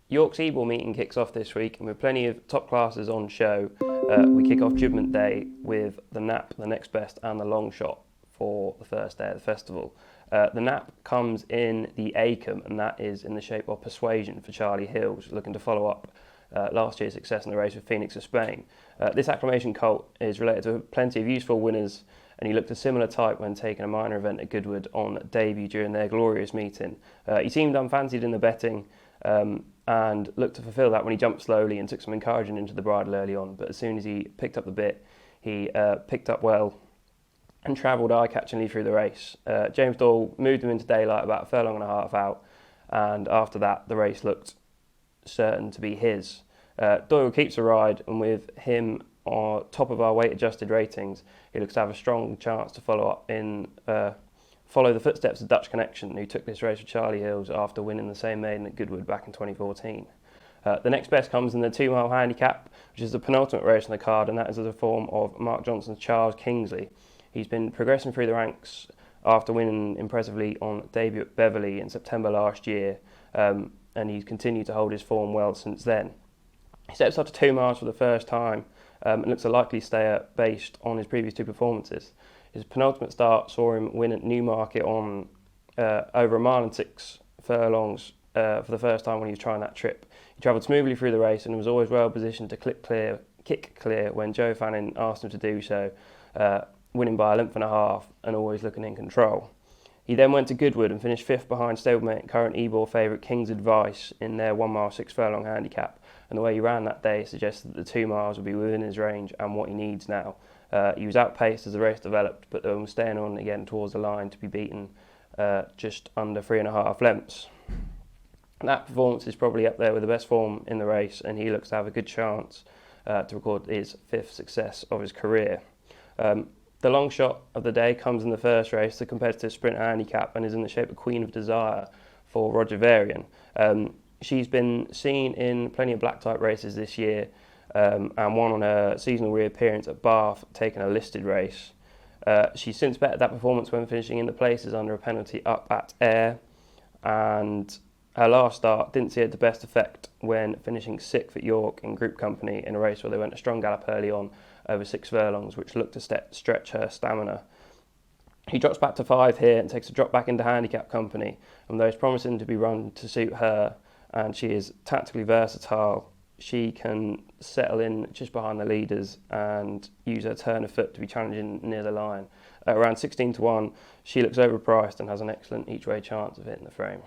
York's Ebor meeting kicks off this week, and with plenty of top classes on show, we kick off Judgment Day with the Nap, the Next Best, and the Longshot for the first day of the festival. The Nap comes in the Acom, and that is in the shape of Persuasion for Charlie Hills, looking to follow up last year's success in the race with Phoenix of Spain. This acclamation colt is related to plenty of useful winners, and he looked a similar type when taking a minor event at Goodwood on debut during their glorious meeting. He seemed unfancied in the betting, and looked to fulfil that when he jumped slowly and took some encouragement into the bridle early on. But as soon as he picked up the bit, he picked up well and travelled eye-catchingly through the race. James Doyle moved him into daylight about a furlong and a half out, and after that the race looked certain to be his. Doyle keeps the ride, and with him on top of our weight-adjusted ratings, he looks to have a strong chance to follow the footsteps of Dutch Connection, who took this race with Charlie Hills after winning the same maiden at Goodwood back in 2014. The next best comes in the 2 mile handicap, which is the penultimate race on the card, and that is in the form of Mark Johnson's Charles Kingsley. He's been progressing through the ranks after winning impressively on debut at Beverley in September last year, and he's continued to hold his form well since then. He steps up to 2 miles for the first time, and looks a likely stayer based on his previous 2 performances. His penultimate start saw him win at Newmarket on over 1 mile and 6 furlongs for the first time when he was trying that trip. He travelled smoothly through the race and was always well positioned to kick clear when Joe Fannin asked him to do so, winning by a length and a half and always looking in control. He then went to Goodwood and finished 5th behind stablemate current Ebor favourite King's Advice in their 1 mile 6 furlong handicap, and the way he ran that day suggested that the 2 miles would be within his range and what he needs now. He was outpaced as the race developed, but was staying on again towards the line to be beaten just under 3.5 lengths. That performance is probably up there with the best form in the race, and he looks to have a good chance to record his 5th success of his career. The long shot of the day comes in the first race, the competitive sprint handicap, and is in the shape of Queen of Desire for Roger Varian. She's been seen in plenty of black type races this year, and won on a seasonal reappearance at Bath, taking a listed race. She's since bettered that performance when finishing in the places under a penalty up at Ayr, and her last start didn't see it to best effect when finishing 6th at York in group company in a race where they went a strong gallop early on over 6 furlongs, which looked to stretch her stamina. He drops back to 5 here and takes a drop back into handicap company, and though it's promising to be run to suit her, and she is tactically versatile, she can settle in just behind the leaders and use her turn of foot to be challenging near the line. At around 16 to 1, she looks overpriced and has an excellent each way chance of hitting the frame.